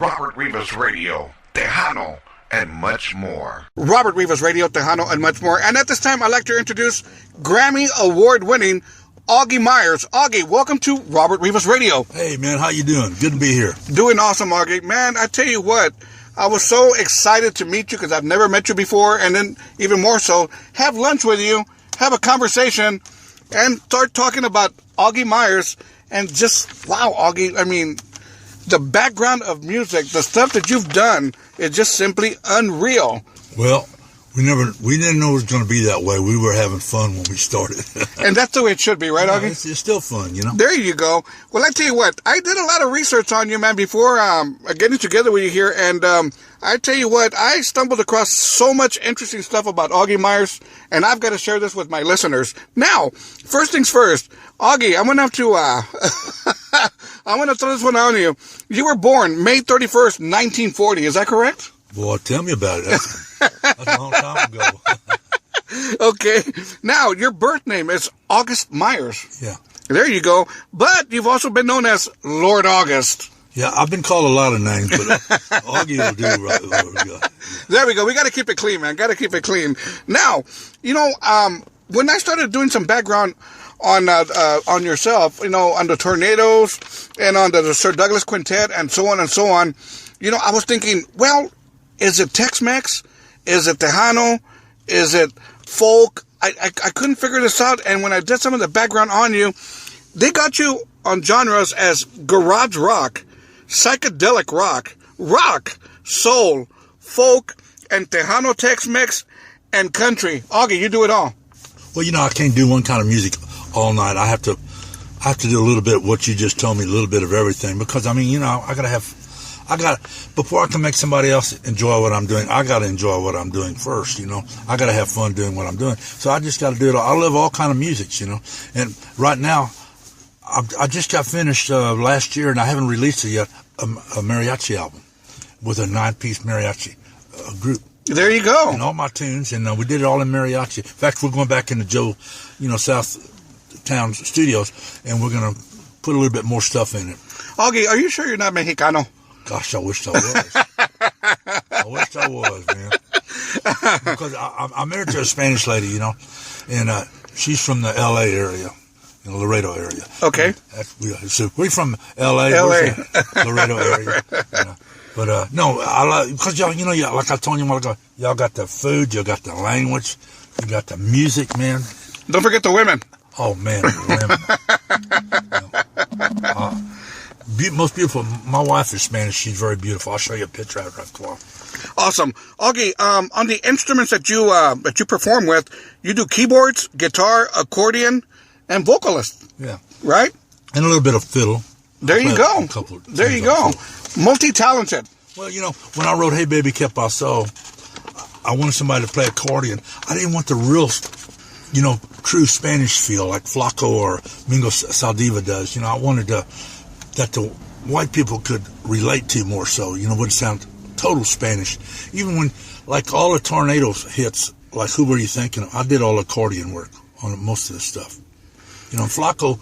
Robert Rivas Radio, Tejano, and much more. Robert Rivas Radio, Tejano, and much more. And at this time, I'd like to introduce Grammy Award-winning Augie Meyers. Augie, welcome to Robert Rivas Radio. Hey, man, how you doing? Good to be here. Doing awesome, Augie. Man, I tell you what, I was so excited to meet you because I've never met you before, and then even more so, have lunch with you, have a conversation, and start talking about Augie Meyers, and just, wow, Augie, I mean, the background of music, the stuff that you've done is just simply unreal. Well, we didn't know it was going to be that way. We were having fun when we started. And that's the way it should be, right, Augie? It's still fun, you know? There you go. Well, I tell you what, I did a lot of research on you, man, before getting together with you here, and I tell you what, I stumbled across so much interesting stuff about Augie Meyers, and I've got to share this with my listeners. Now, first things first, Augie, I'm going to have to, I'm going to throw this one on you. You were born May 31st, 1940, is that correct? Boy, tell me about it. That's a long time ago. Okay. Now, your birth name is August Meyers. Yeah. There you go. But you've also been known as Lord August. Yeah, I've been called a lot of names, but Augie will do right. There we go. We got to keep it clean, man. Got to keep it clean. Now, you know, when I started doing some background on yourself, you know, on the Tornadoes and on the Sir Douglas Quintet and so on, you know, I was thinking, well, is it Tex-Mex? Is it Tejano? Is it folk? I couldn't figure this out. And when I did some of the background on you, they got you on genres as garage rock, psychedelic rock, soul, folk, and Tejano, Tex-Mex, and country. Augie, you do it all. Well, you know, I can't do one kind of music all night. I have to do a little bit of what you just told me, a little bit of everything. Because, I mean, you know, before I can make somebody else enjoy what I'm doing, I got to enjoy what I'm doing first, you know. I got to have fun doing what I'm doing. So I just got to do it all. I love all kind of music, you know. And right now, I just got finished last year, and I haven't released it yet, a mariachi album with a 9-piece mariachi group. There you go. And all my tunes, and we did it all in mariachi. In fact, we're going back into Joe, you know, South Town Studios, and we're going to put a little bit more stuff in it. Augie, are you sure you're not Mexicano? Gosh, I wish I was. I wish I was, man. Because I'm married to a Spanish lady, you know, and she's from the L.A. area, in the Laredo area. Okay. So we're from L.A. Laredo area. You know. But no, I like, because y'all, you know, like I told you a while ago, y'all got the food, you got the language, you got the music, man. Don't forget the women. Oh man, most beautiful. My wife is Spanish. She's very beautiful. I'll show you a picture of her after a while. Awesome, Augie. On the instruments that you perform with, you do keyboards, guitar, accordion, and vocalist. Yeah. Right. And a little bit of fiddle. There you go. There you go. Multi-talented. Well, you know, when I wrote "Hey Baby, Que Paso," I wanted somebody to play accordion. I didn't want the real, you know, true Spanish feel like Flaco or Mingo Saldiva does. You know, I wanted that the white people could relate to more so. You know, wouldn't sound total Spanish. Even when, like, all the Tornadoes hits, like Who Were You Thinking Of? I did all accordion work on most of the stuff. You know, Flaco,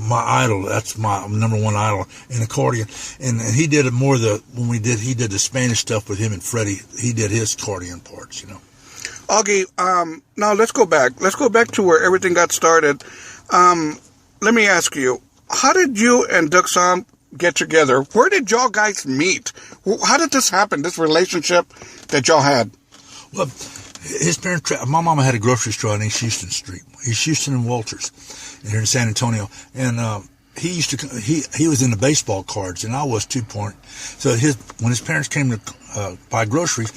my idol, that's my number one idol in accordion. And he did it more he did the Spanish stuff with him and Freddie. He did his accordion parts, you know. Augie, now let's go back. Let's go back to where everything got started. Let me ask you, how did you and Doug Sam get together? Where did y'all guys meet? How did this happen, this relationship that y'all had? Well, his parents, my mama had a grocery store on East Houston Street. East Houston and Walters here in San Antonio. And he was in the baseball cards, and I was 2 point. So when his parents came to buy groceries,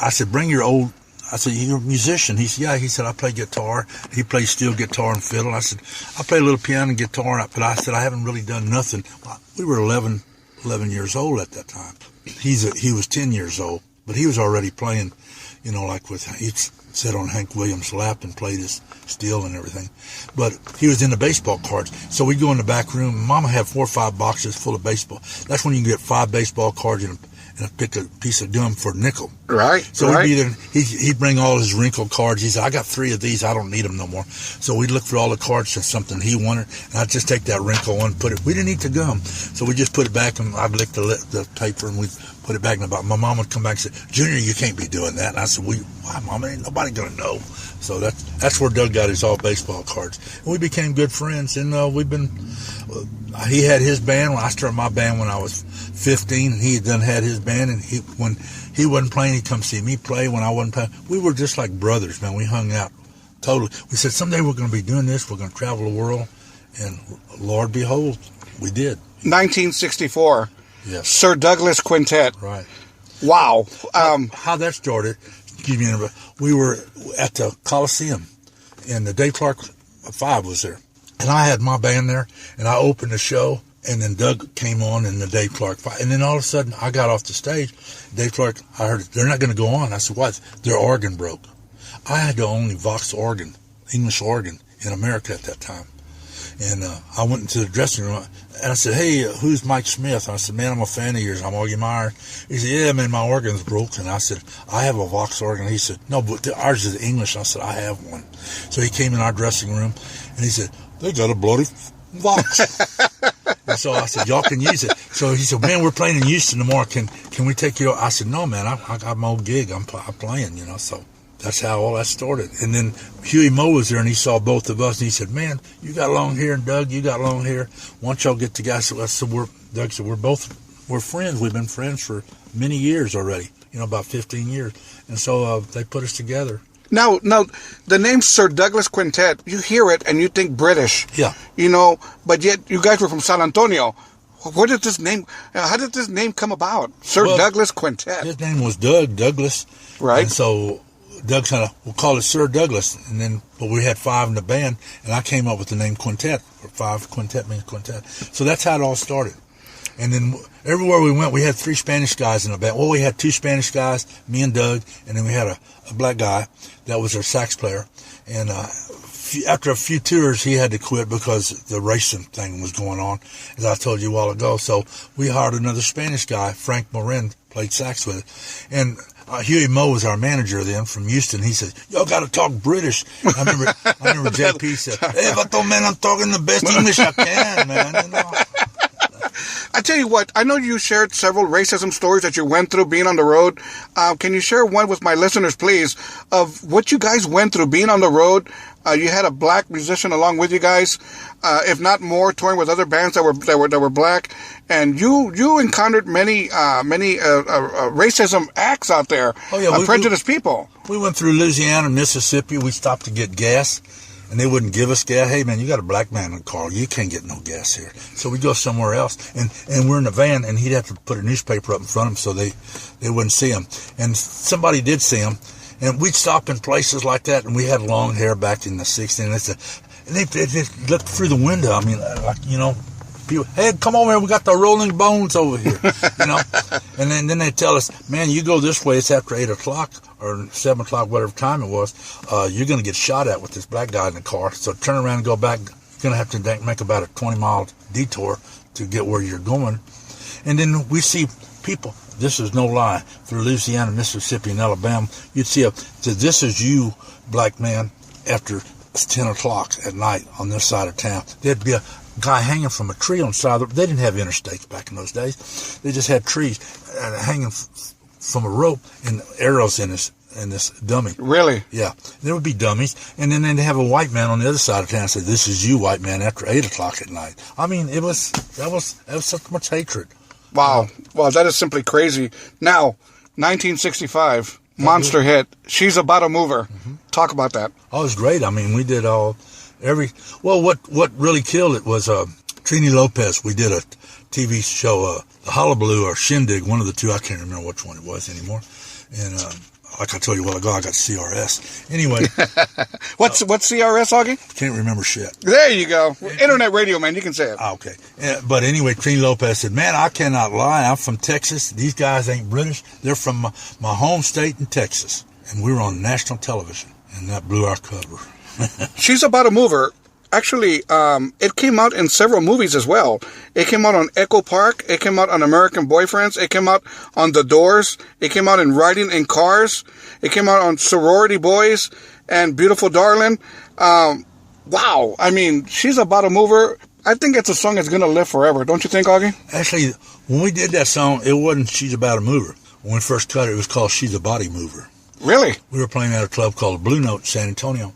I said, bring your old, I said, you're a musician. He said, yeah. He said, I play guitar. He plays steel guitar and fiddle. I said, I play a little piano and guitar, but I said, I haven't really done nothing. We were 11 years old at that time. He was 10 years old, but he was already playing, you know, like he'd sit on Hank Williams' lap and played his steel and everything. But he was in the baseball cards. So we'd go in the back room. Mama had 4 or 5 boxes full of baseball. That's when you can get 5 baseball cards and pick a piece of gum for a nickel. Right. So right. we'd be there. He'd bring all his wrinkled cards. He said, I got 3 of these. I don't need them no more. So we'd look for all the cards for something he wanted, and I'd just take that wrinkle one, put it. We didn't eat the gum, so we just put it back, and I'd lick the paper, and we'd put it back in the bottle. My mom would come back and say, Junior, you can't be doing that. And I said, why, Mama? Ain't nobody going to know. So that's where Doug got his all baseball cards. And we became good friends, and he had his band. When I started my band when I was 15, and he had done had his band, and when he wasn't playing, he'd come see me play. When I wasn't playing, we were just like brothers, man. We hung out totally. We said, someday we're going to be doing this. We're going to travel the world, and Lord behold, we did. 1964. Yes. Sir Douglas Quintet. Right. Wow. How that started, we were at the Coliseum, and the Dave Clark 5 was there. And I had my band there, and I opened the show, and then Doug came on in the Dave Clark 5. And then all of a sudden, I got off the stage. Dave Clark, I heard, they're not going to go on. I said, why? Their organ broke. I had the only Vox organ, English organ, in America at that time. And I went into the dressing room, and I said, hey, who's Mike Smith? I said, man, I'm a fan of yours. I'm Augie Meyers. He said, yeah, man, my organ's broke. And I said, I have a Vox organ. He said, no, but ours is English. I said, I have one. So he came in our dressing room, and he said, they got a bloody Vox. And so I said, y'all can use it. So he said, man, we're playing in Houston tomorrow. Can we take you? I said, no, man, I got my old gig. I'm playing, So that's how all that started. And then Huey Moe was there, and he saw both of us, and he said, man, you got long hair, and Doug, you got long hair. Why don't y'all get together? So Doug said, we're friends. We've been friends for many years already, about 15 years. And so they put us together. Now, the name Sir Douglas Quintet, you hear it and you think British. Yeah. But yet you guys were from San Antonio. Where did this name, how did this name come about? Sir Douglas Quintet. His name was Douglas. Right. And so Doug said, we'll call it Sir Douglas. And but we had 5 in the band, and I came up with the name Quintet. 5, Quintet means quintet. So that's how it all started. And then everywhere we went, we had 3 Spanish guys in the band. Well, we had 2 Spanish guys, me and Doug, and then we had a black guy that was our sax player. And after a few tours, he had to quit because the racing thing was going on, as I told you a while ago. So we hired another Spanish guy, Frank Morin, played sax with it. And Huey Moe was our manager then from Houston. He said, y'all got to talk British. I remember JP said, hey, but man, I'm talking the best English I can, man. I tell you what, I know you shared several racism stories that you went through being on the road. Can you share one with my listeners, please, of what you guys went through being on the road? You had a black musician along with you guys, if not more, touring with other bands that were black, and you encountered many racism acts out there. Oh yeah, prejudiced people. We went through Louisiana, Mississippi. We stopped to get gas, and they wouldn't give us gas. Hey man, you got a black man in the car, you can't get no gas here. So we go somewhere else, and we're in a van, and he'd have to put a newspaper up in front of him so they wouldn't see him. And somebody did see him. And we'd stop in places like that, and we had long hair back in the 60s. And they looked through the window. I mean, people, hey, come over here. We got the Rolling Bones over here, And then they tell us, man, you go this way. It's after 8 o'clock or 7 o'clock, whatever time it was. You're going to get shot at with this black guy in the car. So turn around and go back. You're going to have to make about a 20-mile detour to get where you're going. And then we see people. This is no lie. Through Louisiana, Mississippi, and Alabama, you'd see this is you, black man, after 10 o'clock at night on this side of town. There'd be a guy hanging from a tree on the side of they didn't have interstates back in those days. They just had trees hanging from a rope and arrows in this dummy. Really? Yeah. There would be dummies. And then they'd have a white man on the other side of town say, this is you, white man, after 8 o'clock at night. I mean, that was such much hatred. Wow, that is simply crazy. Now, 1965, monster hit, She's About a Mover. Mm-hmm. Talk about that. Oh, it was great. I mean, we did what really killed it was Trini Lopez. We did a TV show, The Hullabaloo or Shindig, one of the two. I can't remember which one it was anymore. And like I told you a while ago, I got CRS. Anyway. What's CRS, Augie? Can't remember shit. There you go. Internet radio, man. You can say it. Okay. But anyway, Trini Lopez said, man, I cannot lie. I'm from Texas. These guys ain't British. They're from my home state in Texas. And we were on national television. And that blew our cover. She's About a Mover. actually, it came out in several movies as well. It came out on Echo Park. It came out on American Boyfriends. It came out on The Doors. It came out in Riding in Cars. It came out on Sorority Boys and Beautiful Darling. Wow. I mean, she's a bottom mover. I think it's a song that's going to live forever. Don't you think, Augie? Actually, when we did that song, it wasn't She's a Bottom Mover. When we first cut it, it was called She's a Body Mover. Really? We were playing at a club called Blue Note in San Antonio.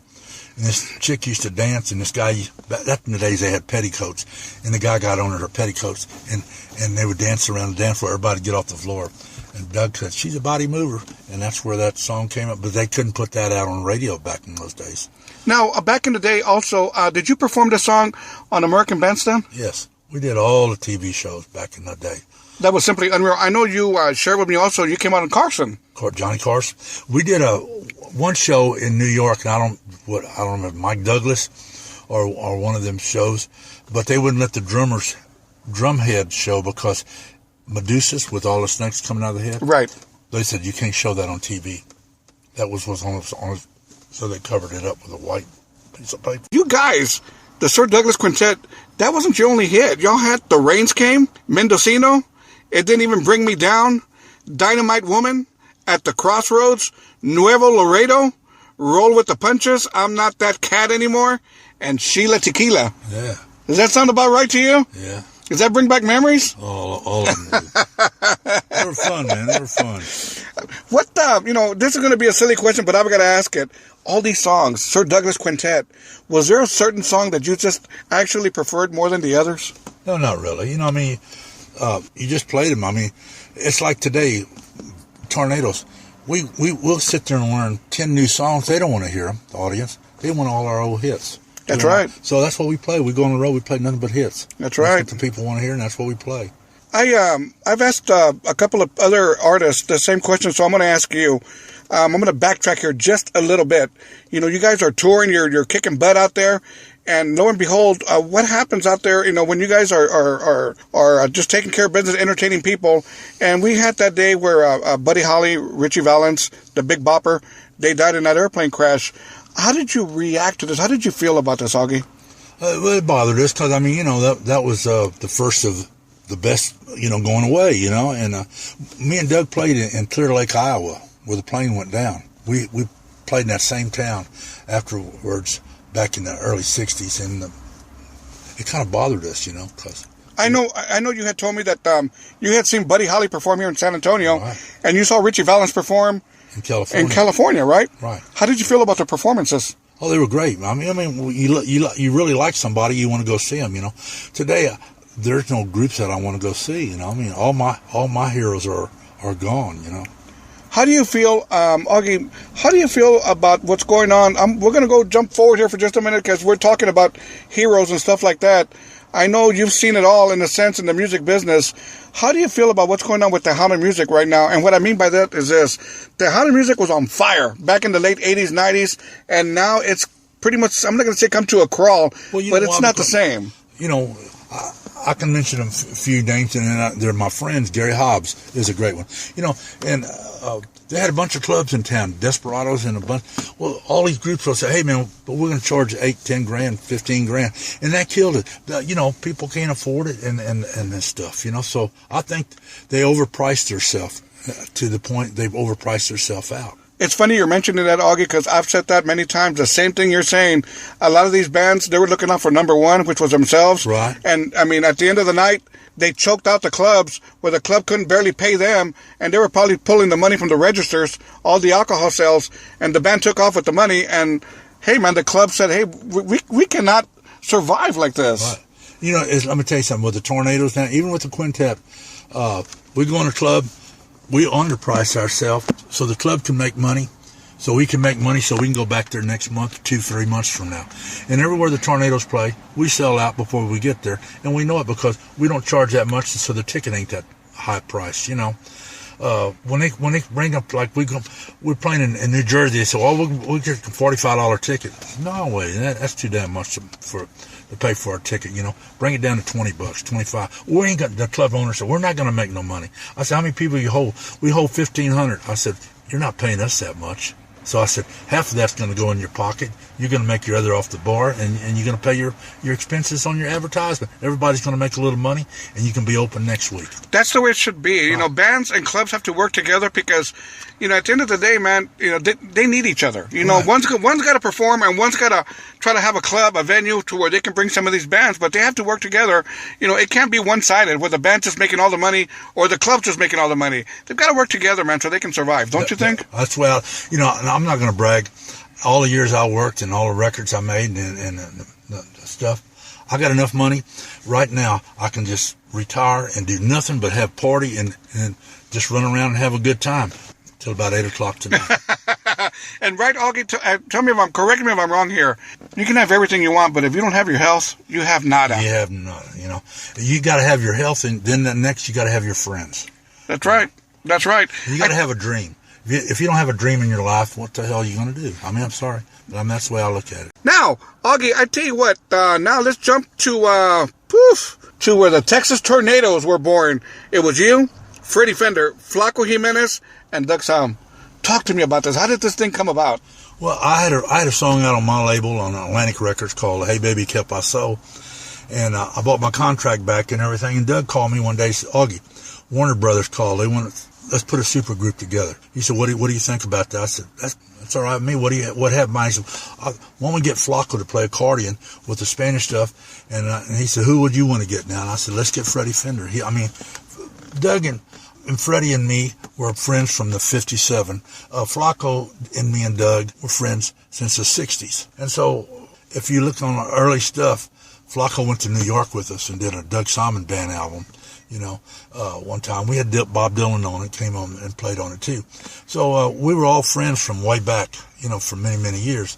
And this chick used to dance, and this guy, back in the days they had petticoats, and the guy got on her petticoats, and they would dance around the dance floor, everybody get off the floor. And Doug said, she's a body mover, and that's where that song came up. But they couldn't put that out on the radio back in those days. Now, back in the day also, did you perform the song on American Bandstand? Yes, we did all the TV shows back in the day. That was simply unreal. I know you shared with me also, you came out in Carson. Johnny Carson. We did one show in New York, and I don't remember, Mike Douglas or one of them shows, but they wouldn't let the drumhead show because Medusa's with all the snakes coming out of the head. Right. They said you can't show that on TV. That was on so they covered it up with a white piece of paper. You guys, the Sir Douglas Quintet, that wasn't your only hit. Y'all had The Rains Came, Mendocino, It Didn't Even Bring Me Down, Dynamite Woman, At the Crossroads, Nuevo Laredo, Roll with the Punches, I'm Not That Cat Anymore, and Sheila Tequila. Yeah. Does that sound about right to you? Yeah. Does that bring back memories? All of them. They were fun, man. They were fun. What this is going to be a silly question, but I've got to ask it. All these songs, Sir Douglas Quintet, was there a certain song that you just actually preferred more than the others? No, not really. You just played them. I mean, it's like today, Tornadoes. We'll sit there and learn 10 new songs. They don't want to hear them, the audience. They want all our old hits. That's right. So that's what we play. We go on the road, we play nothing but hits. That's right. That's what the people want to hear, and that's what we play. I've asked a couple of other artists the same question, so I'm going to ask you. I'm going to backtrack here just a little bit. You guys are touring, you're kicking butt out there, and lo and behold, what happens out there, when you guys are just taking care of business, entertaining people, and we had that day where Buddy Holly, Richie Valens, the Big Bopper, they died in that airplane crash. How did you react to this? How did you feel about this, Augie? It bothered us because, that was the first of the best, going away, and me and Doug played in Clear Lake, Iowa, where the plane went down. We played in that same town afterwards back in the early 60s, and it kind of bothered us, because... I know you had told me that you had seen Buddy Holly perform here in San Antonio, right, and you saw Richie Valens perform in California, right? Right. How did you feel about the performances? Oh, they were great. You really like somebody, you want to go see them, Today, there's no groups that I want to go see, all my heroes are gone, How do you feel, Augie, how do you feel about what's going on? We're going to go jump forward here for just a minute because we're talking about heroes and stuff like that. I know you've seen it all in a sense in the music business. How do you feel about what's going on with Tejano music right now? And what I mean by that is this. Tejano music was on fire back in the late 80s, 90s, and now it's pretty much, I'm not going to say come to a crawl, but it's not the same. I can mention a few names, and they're my friends. Gary Hobbs is a great one. And they had a bunch of clubs in town, Desperados and a bunch. Well, all these groups will say, hey, man, but we're going to charge 8, 10 grand, 15 grand. And that killed it. People can't afford it and this stuff, So I think they overpriced themselves to the point they've overpriced themselves out. It's funny you're mentioning that, Augie, because I've said that many times. The same thing you're saying. A lot of these bands, they were looking out for number one, which was themselves. Right. And, at the end of the night, they choked out the clubs where the club couldn't barely pay them, and they were probably pulling the money from the registers, all the alcohol sales, and the band took off with the money, and, hey, man, the club said, hey, we cannot survive like this. Right. Let me tell you something. With the Tornadoes now, even with the Quintet, we go in a club, we underprice ourselves so the club can make money, so we can make money so we can go back there next month, 2-3 months from now. And everywhere the Tornadoes play, we sell out before we get there. And we know it because we don't charge that much, so the ticket ain't that high price, When they bring up, like we're playing in New Jersey, they say, we'll get a $45 ticket. No way, that's too damn much to pay for our ticket, Bring it down to $20, $25. We ain't got, the club owner said, we're not going to make no money. I said, how many people you hold? We hold 1,500. I said, you're not paying us that much. So I said, half of that's going to go in your pocket. You're going to make your other off the bar, and you're going to pay your expenses on your advertisement. Everybody's going to make a little money, and you can be open next week. That's the way it should be. You know, bands and clubs have to work together because, you know, at the end of the day, man, you know, they need each other. You know, one's got to perform, and one's got to try to have a club, a venue to where they can bring some of these bands, but they have to work together. You know, it can't be one-sided where the band's just making all the money or the club's just making all the money. They've got to work together, man, so they can survive. Don't you think? That's well, you know, and I'm not going to brag. All the years I worked and all the records I made and the stuff, I got enough money right now. I can just retire and do nothing but have party and just run around and have a good time till about 8 o'clock tonight. And right, Augie, tell me correct me if I'm wrong here. You can have everything you want, but if you don't have your health, you have nada. You have nada, you know. You got to have your health, and then the next you got to have your friends. That's right. That's right. You got to have a dream. If you don't have a dream in your life, what the hell are you going to do? I mean, I'm sorry, but that's the way I look at it. Now, Augie, I tell you what. Now let's jump to where the Texas Tornadoes were born. It was you, Freddie Fender, Flaco Jimenez, and Doug Salm. Talk to me about this. How did this thing come about? Well, I had a song out on my label on Atlantic Records called "Hey Baby Quintet+Tejano", and I bought my contract back and everything. And Doug called me one day. He said, "Augie, Warner Brothers called. They want to." Let's put a super group together. He said, what do you think about that? I said, that's all right with me. What happened? He said, why don't we get Flaco to play accordion with the Spanish stuff? And he said, who would you want to get now? And I said, let's get Freddie Fender. Doug and Freddie and me were friends from the 57. Flaco and me and Doug were friends since the 60s. And so if you look on our early stuff, Flaco went to New York with us and did a Doug Simon Band album. You know, one time we had Bob Dylan on it, came on and played on it too. So we were all friends from way back, you know, for many, many years.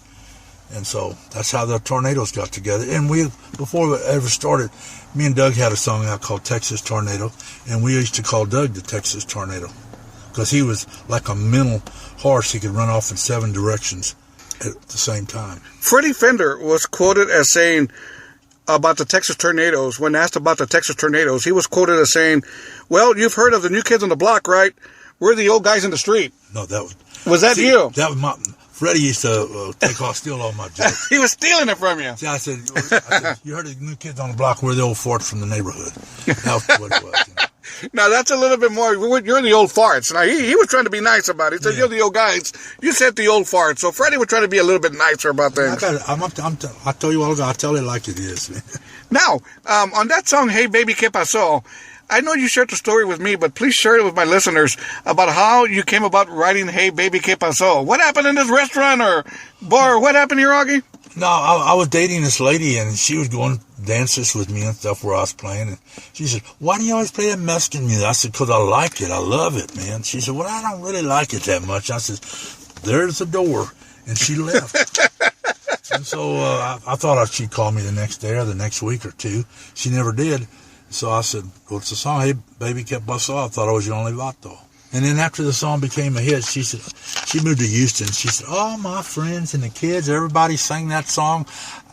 And so that's how the Tornadoes got together. And before it ever started, me and Doug had a song out called Texas Tornado, and we used to call Doug the Texas Tornado because he was like a mental horse. He could run off in 7 directions at the same time. Freddie Fender was quoted as saying about the Texas Tornadoes, when asked about the Texas Tornadoes, he was quoted as saying, well, you've heard of the new kids on the block, right? We're the old guys in the street. No, that was that you? That was Freddie used to steal all my jokes. He was stealing it from you. See, I said, you heard of the new kids on the block, we're the old farts from the neighborhood. That's what it was. You know? Now, that's a little bit more, you're the old farts. Now, he was trying to be nice about it. He said, you're the old guys. You said the old farts. So Freddie was trying to be a little bit nicer about things. I tell you all, I tell it like it is. Now, on that song, Hey Baby Quintet+Tejano, I know you shared the story with me, but please share it with my listeners about how you came about writing Hey Baby Quintet+Tejano. What happened in this restaurant or bar? What happened here, Augie? No, I was dating this lady, and she was going dances with me and stuff where I was playing. And she said, why do you always play that Mexican music? I said, because I like it. I love it, man. She said, well, I don't really like it that much. I said, there's the door. And she left. And so I thought she'd call me the next day or the next week or two. She never did. So I said, what's the song? Hey, Baby Quintet+Tejano. I thought I was your only vato. And then after the song became a hit, she said, she moved to Houston. She said, all my friends and the kids, everybody sang that song.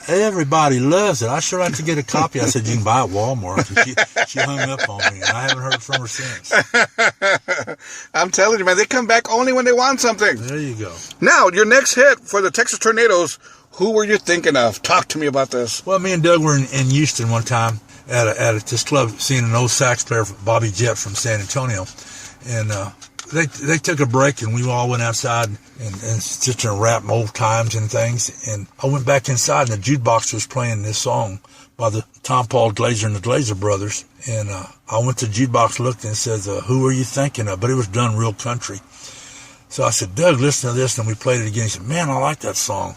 Everybody loves it. I sure like to get a copy. I said, you can buy it at Walmart. And she hung up on me, and I haven't heard from her since. I'm telling you, man, they come back only when they want something. There you go. Now, your next hit for the Texas Tornadoes, who were you thinking of? Talk to me about this. Well, me and Doug were in Houston one time at this club, seeing an old sax player, Bobby Jett from San Antonio. And they took a break, and we all went outside and sit there and rap old times and things. And I went back inside, and the jukebox was playing this song by the Tom Paul Glazer and the Glazer Brothers. And I went to the jukebox, looked, and says, who are you thinking of? But it was done real country. So I said, Doug, listen to this. And we played it again. He said, man, I like that song.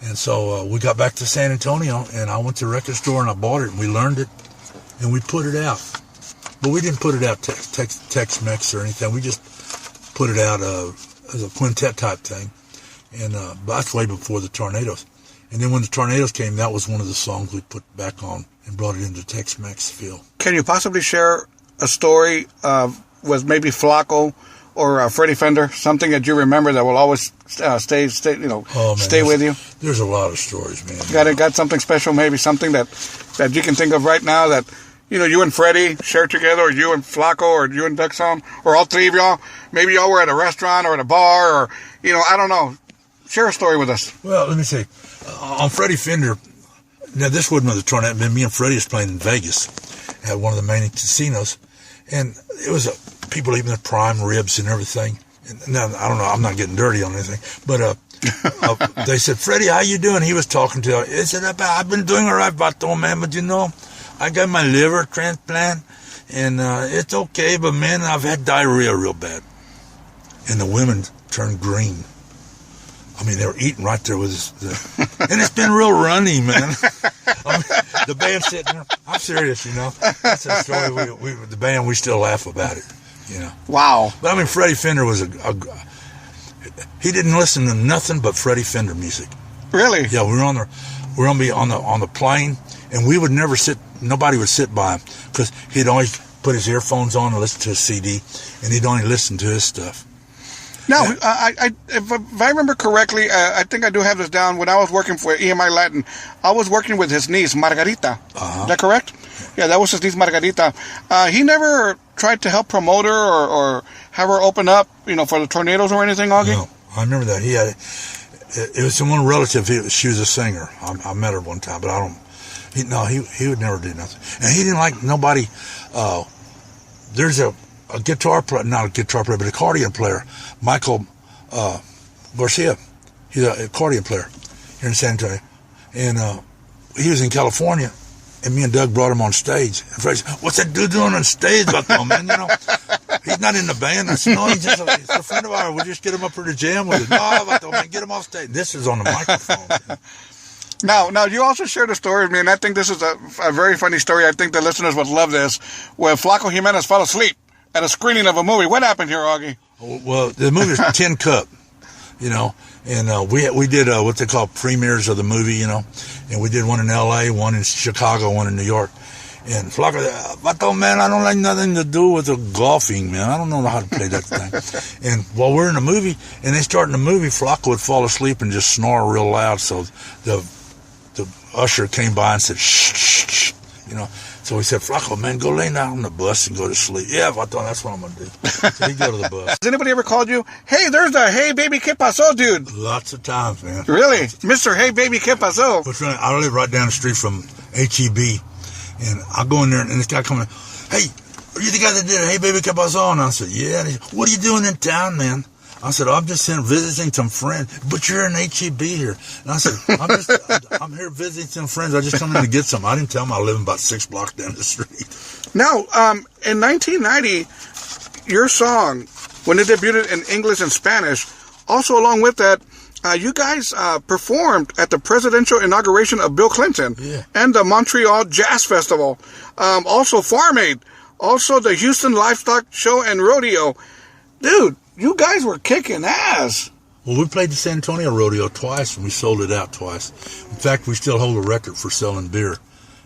And so we got back to San Antonio, and I went to the record store, and I bought it, and we learned it, and we put it out. But we didn't put it out Tex-Mex or anything. We just put it out as a quintet type thing. And that's way before the Tornadoes. And then when the Tornadoes came, that was one of the songs we put back on and brought it into Tex-Mex feel. Can you possibly share a story with maybe Flaco or Freddie Fender, something that you remember that will always stay with you? There's a lot of stories, man. Got something special, maybe something that you can think of right now that, you and Freddie shared together, or you and Flaco, or you and Doug Salm, or all three of y'all. Maybe y'all were at a restaurant or at a bar, or, I don't know. Share a story with us. Well, let me see. On Freddie Fender, now this wasn't the Tornado. Me and Freddie was playing in Vegas at one of the main casinos, and it was people eating their prime ribs and everything. And now, I don't know, I'm not getting dirty on anything, but they said, Freddie, how you doing? He was talking to her. He said, I've been doing all right, Baton, man, but you know, I got my liver transplant, and it's okay, but man, I've had diarrhea real bad. And the women turned green. I mean, they were eating right there with and it's been real runny, man. I mean, the band sitting there. I'm serious, you know. That's a story. The band, we still laugh about it, you know. Wow. But I mean, Freddie Fender was he didn't listen to nothing but Freddie Fender music. Really? Yeah, we were on the plane, and we would never sit. Nobody would sit by him because he'd always put his earphones on and listen to a CD, and he'd only listen to his stuff. Now, if I remember correctly, I think I do have this down. When I was working for EMI Latin, I was working with his niece, Margarita. Is that correct? Yeah, that was his niece, Margarita. He never tried to help promote her or have her open up, you know, for the Tornadoes or anything, Augie? No, I remember that. He had it was some one relative. She was a singer. I met her one time, but I don't. He would never do nothing, and he didn't like nobody. There's a guitar player, not a guitar player, but an accordion player, Michael Garcia. He's an accordion player here in San Antonio. And he was in California, and me and Doug brought him on stage. And Freddie said, what's that dude doing on stage, Baton, man? You know, he's not in the band. I said, no, he's a friend of ours. We'll just get him up here to jam with us. No, Baton, man, get him off stage. This is on the microphone. Now, you also shared a story with me, and I think this is a very funny story. I think the listeners would love this, where Flaco Jimenez fell asleep at a screening of a movie. What happened here, Augie? Well, the movie was Tin Cup, you know, and we did what they call premieres of the movie, you know, and we did one in L.A., one in Chicago, one in New York. And Flaco, Baton, man, I don't like nothing to do with the golfing, man. I don't know how to play that thing. And while we're in the movie, and they start in the movie, Flaco would fall asleep and just snore real loud. So the usher came by and said, shh, shh, shh, you know. So we said, Flaco, man, go lay down on the bus and go to sleep. Yeah, Baton, that's what I'm going to do. So he'd go to the bus. Has anybody ever called you, hey, there's the Hey Baby ¿Qué pasó dude? Lots of times, man. Really? Mr. Hey Baby ¿Qué pasó? What's right? I live right down the street from HEB. And I go in there, and this guy comes in, hey, are you the guy that did Hey Baby ¿Qué pasó? And I said, yeah. And he said, what are you doing in town, man? I said, I'm just visiting some friends. But you're in HEB here. And I said, I'm here visiting some friends. I just come in to get some. I didn't tell them I live about 6 blocks down the street. Now, in 1990, your song, when it debuted in English and Spanish, also along with that, you guys performed at the presidential inauguration of Bill Clinton and the Montreal Jazz Festival. Also Farm Aid. Also the Houston Livestock Show and Rodeo. Dude, you guys were kicking ass. Well, we played the San Antonio Rodeo twice, and we sold it out twice. In fact, we still hold a record for selling beer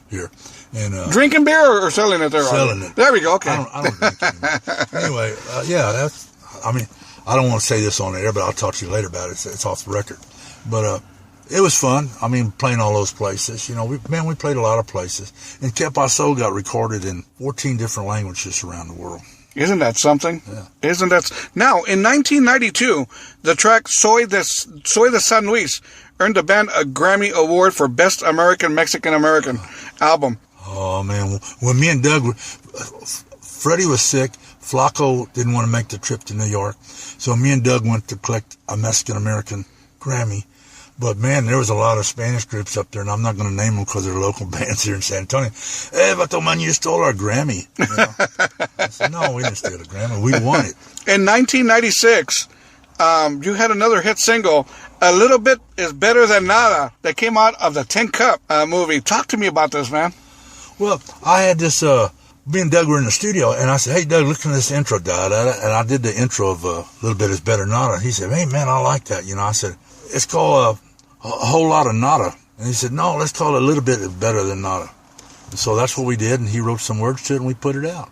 here. And drinking beer or selling it there? Selling it. There we go. Okay. I don't drink anymore. Anyway, I mean, I don't want to say this on the air, but I'll talk to you later about it. It's off the record. But it was fun. I mean, playing all those places. You know, we played a lot of places. And Que Paso got recorded in 14 different languages around the world. Isn't that something? Yeah. Isn't that... Now, in 1992, the track Soy de San Luis earned the band a Grammy Award for Best Mexican-American album. Oh, man. When me and Doug... Freddie was sick. Flaco didn't want to make the trip to New York. So me and Doug went to collect a Mexican-American Grammy. But, man, there was a lot of Spanish groups up there, and I'm not going to name them because they're local bands here in San Antonio. Hey, Baton, man, you stole our Grammy. You know? I said, no, we didn't steal the Grammy. We won it. In 1996, you had another hit single, A Little Bit Is Better Than Nada, that came out of the Tin Cup movie. Talk to me about this, man. Well, I had this... me and Doug were in the studio, and I said, hey, Doug, listen to this intro, da-da-da. And I did the intro of A Little Bit Is Better Than Nada. He said, hey, man, I like that. You know, I said, it's called a whole lot of nada. And he said, no, let's call it A Little Bit Is Better Than Nada. And so that's what we did, and he wrote some words to it, and we put it out.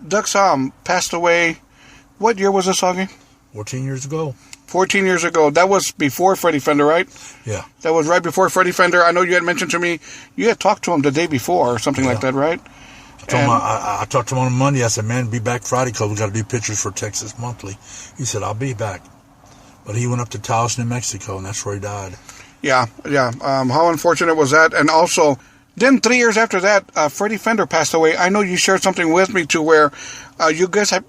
Doug Sam passed away. What year was this, Augie? 14 years ago. 14 years ago. That was before Freddie Fender, right? Yeah. That was right before Freddie Fender. I know you had mentioned to me, you had talked to him the day before or something like that, right? I talked to him on Monday. I said, man, be back Friday because we got to do pictures for Texas Monthly. He said, I'll be back. But he went up to Taos, New Mexico, and that's where he died. Yeah. How unfortunate was that? And also, then 3 years after that, Freddie Fender passed away. I know you shared something with me to where you guys had,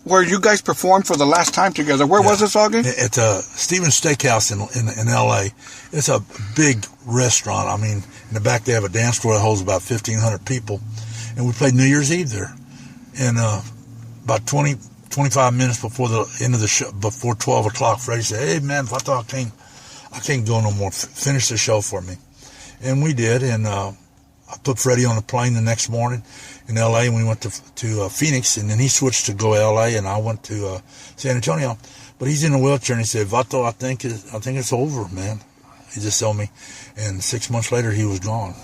where you guys performed for the last time together. Where was this, Augie? At Stevens Steakhouse in L.A. It's a big restaurant. I mean, in the back they have a dance floor that holds about 1,500 people. And we played New Year's Eve there. And about 25 minutes before the end of the show, before 12 o'clock, Freddie said, "Hey, man, I can't go no more. Finish the show for me." And we did, and I put Freddie on a plane the next morning in L.A., and we went to Phoenix, and then he switched to go L.A., and I went to San Antonio. But he's in a wheelchair, and he said, "Vato, I think it's over, man." He just told me, and 6 months later, he was gone.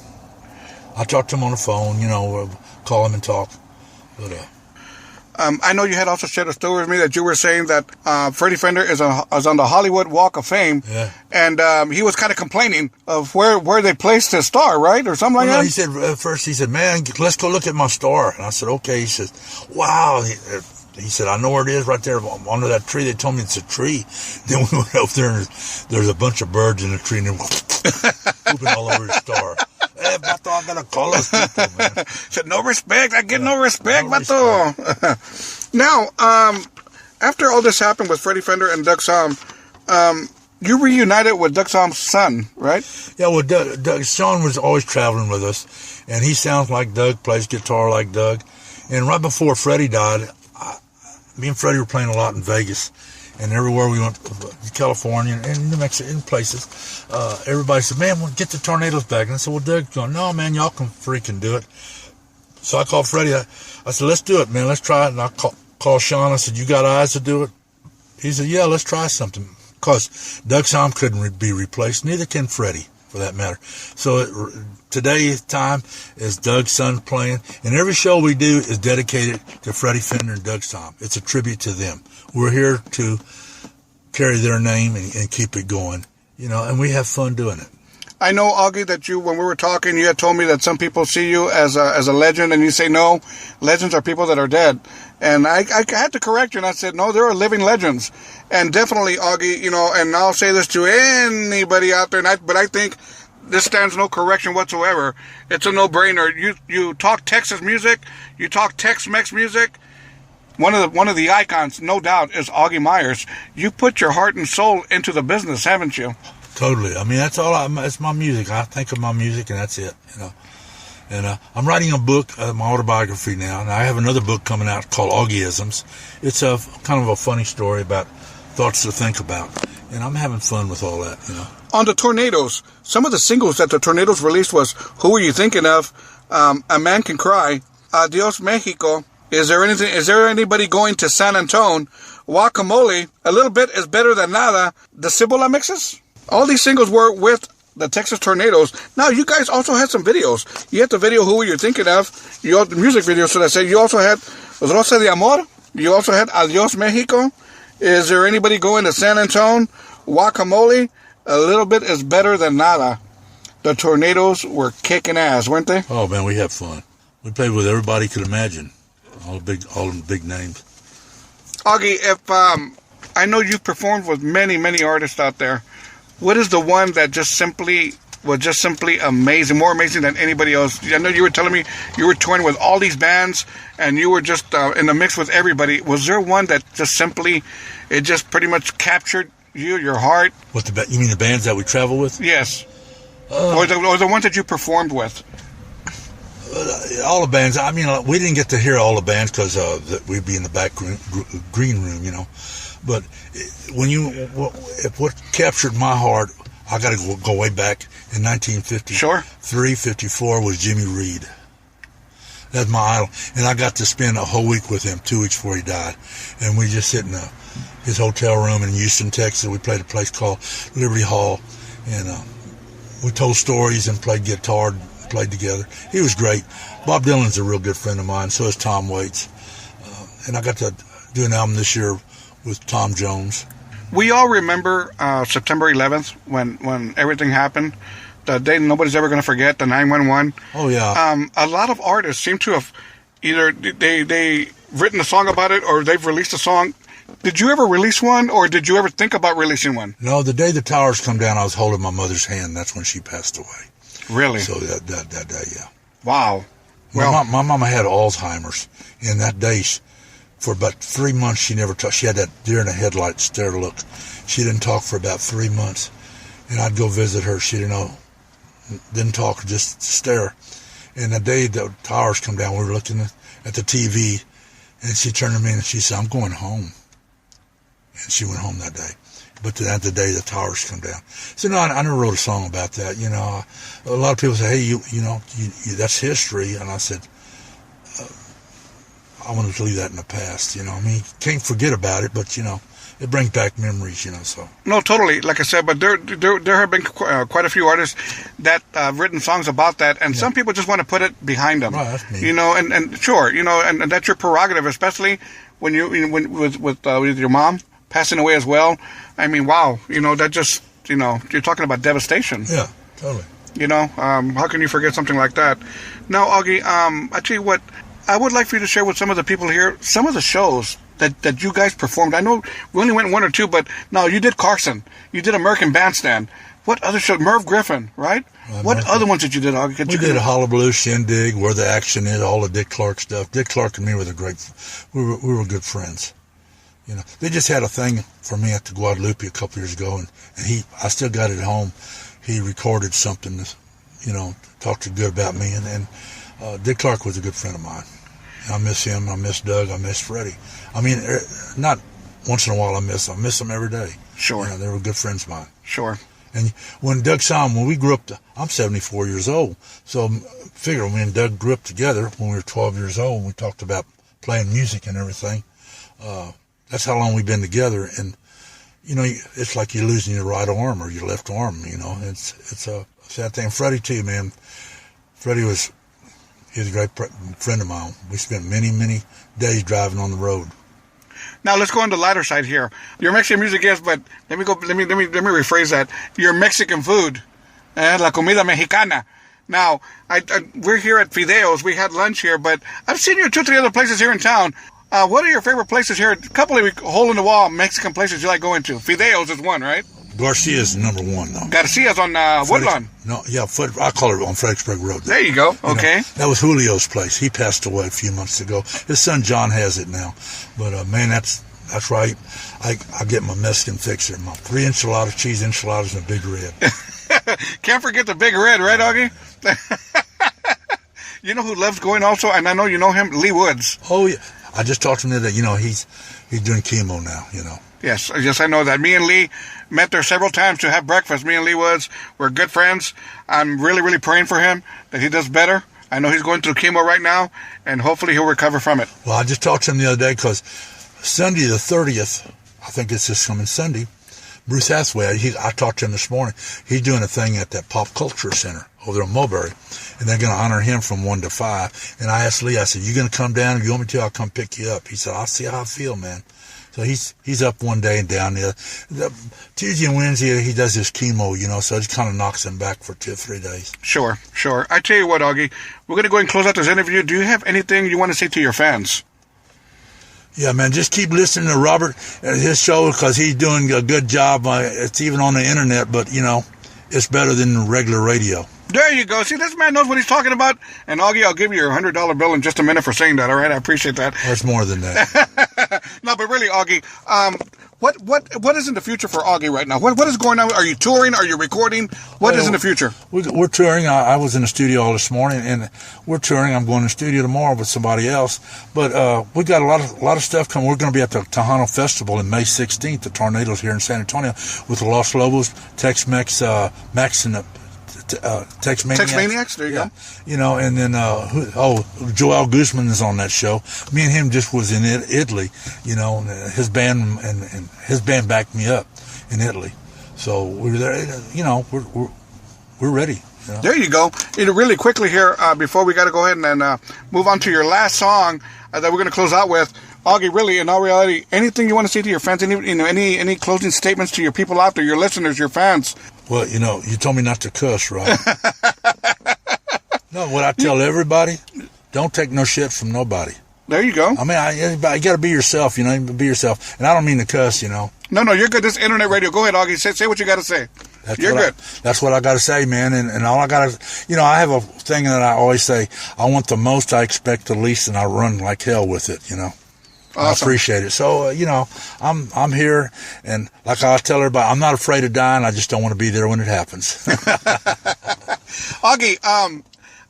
I talked to him on the phone, call him and talk, but I know you had also shared a story with me that you were saying that Freddie Fender is on the Hollywood Walk of Fame, and he was kind of complaining of where they placed his star, right, or something like that. He said first, he said, "Man, let's go look at my star." And I said, "Okay." He says, "Wow." He said, "I know where it is, right there under that tree. They told me it's a tree." Then we went up there, and there's a bunch of birds in the tree, and they're pooping all over his star. Hey, Vato, I gotta call those people, man. Said, "No respect. I get no respect, Vato." Now, after all this happened with Freddie Fender and Doug Sahm, you reunited with Doug Sahm's son, right? Yeah, well, Doug Sean was always traveling with us, and he sounds like Doug, plays guitar like Doug. And right before Freddie died, me and Freddie were playing a lot in Vegas. And everywhere we went, California and New Mexico, in places, everybody said, "Man, we'll get the Tornadoes back." And I said, "Well, Doug's going, no, man, y'all can freaking do it." So I called Freddie. I said, "Let's do it, man. Let's try it." And I called Sean. I said, "You got eyes to do it?" He said, "Yeah, let's try something." Because Doug Sahm couldn't be replaced. Neither can Freddie, for that matter. So today's time is Doug's son playing. And every show we do is dedicated to Freddie Fender and Doug Sahm. It's a tribute to them. We're here to carry their name and keep it going, and we have fun doing it. I know, Augie, that when we were talking, you had told me that some people see you as a legend, and you say, no, legends are people that are dead. And I had to correct you, and I said, no, there are living legends. And definitely, Augie, and I'll say this to anybody out there, but I think this stands no correction whatsoever. It's a no-brainer. You talk Texas music, you talk Tex-Mex music. One of the icons, no doubt, is Augie Meyers. You put your heart and soul into the business, haven't you? Totally. I mean, that's all. It's my music. I think of my music, and that's it. And I'm writing a book, my autobiography now, and I have another book coming out called Augieisms. It's a kind of a funny story about thoughts to think about, and I'm having fun with all that. On the Tornadoes, some of the singles that the Tornadoes released was "Who Are You Thinking Of?" "A Man Can Cry," "Adios Mexico," Is there anybody going to San Antonio? Guacamole, A Little Bit Is Better Than Nada, the Cibola mixes. All these singles were with the Texas Tornadoes. Now, you guys also had some videos. You had the video Who You're Thinking Of. You had the music video, so I said. You also had Rosa de Amor. You also had Adios Mexico. Is there anybody going to San Antonio? Guacamole, A Little Bit Is Better Than Nada. The Tornadoes were kicking ass, weren't they? Oh, man, we had fun. We played with everybody you could imagine. All the big names. Augie, if I know you've performed with many, many artists out there, what is the one that was just simply amazing, more amazing than anybody else? I know you were telling me you were touring with all these bands, and you were just in the mix with everybody. Was there one that just pretty much captured you, your heart? You mean the bands that we travel with? Yes. Or the ones that you performed with? All the bands. I mean, we didn't get to hear all the bands because we'd be in the back green room, But if what captured my heart, I got to go way back in 1950. Sure. 54 was Jimmy Reed. That's my idol, and I got to spend a whole week with him, 2 weeks before he died, and we just sit in his hotel room in Houston, Texas. We played a place called Liberty Hall, and we told stories and played guitar. Played together. He was great. Bob Dylan's a real good friend of mine. So is Tom Waits. And I got to do an album this year with Tom Jones. We all remember September 11th when everything happened. The day nobody's ever going to forget, the 9/11. Oh, yeah. A lot of artists seem to have either they written a song about it, or they've released a song. Did you ever release one, or did you ever think about releasing one? No, the day the towers come down, I was holding my mother's hand. That's when she passed away. Really? So that day, yeah. Wow. Well, my mama had Alzheimer's, and that day, for about 3 months, she never talked. She had that deer in the headlight stare look. She didn't talk for about 3 months, and I'd go visit her. She didn't talk, just stare. And the day the towers come down, we were looking at the TV, and she turned to me and she said, "I'm going home." And she went home that day. But that's the day the towers come down. So no, I never wrote a song about that. You know, a lot of people say, "Hey, you know, that's history," and I said, "I want to leave that in the past." You know, I mean, you can't forget about it, but you know, it brings back memories. You know, so no, totally. Like I said, but there have been quite a few artists that written songs about that, and some people just want to put it behind them. Right, that's me. You know, and sure, you know, and that's your prerogative, especially when with your mom passing away as well. I mean, wow, you know, that just, you know, you're talking about devastation. Yeah, totally. You know, how can you forget something like that? Now, Augie, I tell you what, I would like for you to share with some of the people here some of the shows that you guys performed. I know we only went one or two, but no, you did Carson. You did American Bandstand. What other show? Merv Griffin, right? What other ones did you do, Augie? We did a Hullabaloo, Shindig, Where the Action Is, all the Dick Clark stuff. Dick Clark and me were we were good friends. You know, they just had a thing for me at the Guadalupe a couple years ago, and I still got it at home. He recorded something, you know, talked good about me, and Dick Clark was a good friend of mine. I miss him. I miss Doug. I miss Freddie. I mean, not once in a while I miss them every day. Sure. You know, they were good friends of mine. Sure. And when Doug saw him, when we grew up, I'm 74 years old. So figure, me and Doug grew up together when we were 12 years old, and we talked about playing music and everything. That's how long we've been together. And, you know, it's like you're losing your right arm or your left arm, you know. It's a sad thing. Freddie, too, man. Freddie was a great friend of mine. We spent many, many days driving on the road. Now let's go on the lighter side here. You're Mexican music, yes, but let me rephrase that. Your Mexican food, la comida mexicana. Now, we're here at Fideos. We had lunch here, but I've seen you at 2 or 3 other places here in town. What are your favorite places here? A couple of hole-in-the-wall Mexican places you like going to. Fideos is one, right? Garcia's number one, though. Garcia's on Woodlawn. No, yeah, I call it on Fredericksburg Road. There you go. Okay. You know, that was Julio's place. He passed away a few months ago. His son John has it now. But man, that's right. I get my Mexican fixer. My 3 enchiladas, cheese enchiladas, and a Big Red. Can't forget the Big Red, right, Augie? You know who loves going also, and I know you know him, Lee Woods. Oh yeah, I just talked to him today. You know, he's doing chemo now. You know. Yes, I know that. Me and Lee met there several times to have breakfast. Me and Lee Woods, we're good friends. I'm really, really praying for him that he does better. I know he's going through chemo right now, and hopefully he'll recover from it. Well, I just talked to him the other day because Sunday the 30th, I think it's this coming Sunday, Bruce Hathaway, I talked to him this morning. He's doing a thing at that Pop Culture Center over there in Mulberry, and they're going to honor him from 1 to 5. And I asked Lee, I said, "You going to come down? If you want me to, I'll come pick you up." He said, "I'll see how I feel, man." So he's up one day and down the other. Tuesday and Wednesday, he does his chemo, you know, so it kind of knocks him back for 2 or 3 days. Sure. I tell you what, Augie, we're going to go and close out this interview. Do you have anything you want to say to your fans? Yeah, man, just keep listening to Robert and his show because he's doing a good job. It's even on the internet, but, you know, it's better than regular radio. There you go. See, this man knows what he's talking about. And, Augie, I'll give you your $100 bill in just a minute for saying that, all right? I appreciate that. That's more than that. No, but really, Augie, what is in the future for Augie right now? What is going on? Are you touring? Are you recording? What is in the future? We're touring. I was in the studio all this morning, and we're touring. I'm going to the studio tomorrow with somebody else. But we got a lot of stuff coming. We're going to be at the Tejano Festival in May 16th, the Tornadoes here in San Antonio, with the Los Lobos, Tex-Mex, Max, and the Tex-Maniacs, there you go. You know, and then, Joel Guzman is on that show. Me and him just was in Italy, you know, and his band backed me up in Italy. So we were there, you know, we're ready. You know? There you go. Really quickly here, before we got to go ahead and move on to your last song that we're going to close out with. Augie, really, in all reality, anything you want to say to your fans? Any closing statements to your people out there, your listeners, your fans? Well, you know, you told me not to cuss, right? No, what I tell everybody, don't take no shit from nobody. There you go. I mean, you got to be yourself, you know. Be yourself, and I don't mean to cuss, you know. No, you're good. This is internet radio. Go ahead, Augie. Say what you got to say. You're good. That's what I got to say, man. And all I got to, you know, I have a thing that I always say: I want the most, I expect the least, and I run like hell with it, you know. Awesome. I appreciate it. So, you know, I'm here, and like I tell everybody, I'm not afraid of dying. I just don't want to be there when it happens. Augie,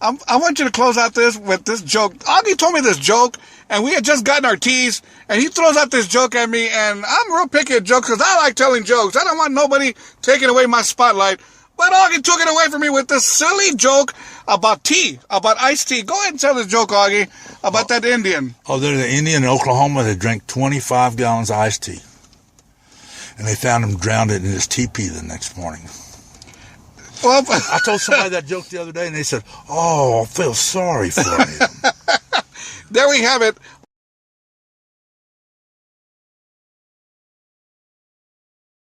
I want you to close out this with this joke. Augie told me this joke, and we had just gotten our teas, and he throws out this joke at me, and I'm real picky at jokes because I like telling jokes. I don't want nobody taking away my spotlight. But Augie took it away from me with this silly joke about tea, about iced tea. Go ahead and tell the joke, Augie, about that Indian. Oh, there's an Indian in Oklahoma that drank 25 gallons of iced tea. And they found him drowned in his teepee the next morning. Well, I told somebody that joke the other day, and they said, "Oh, I feel sorry for him." There we have it.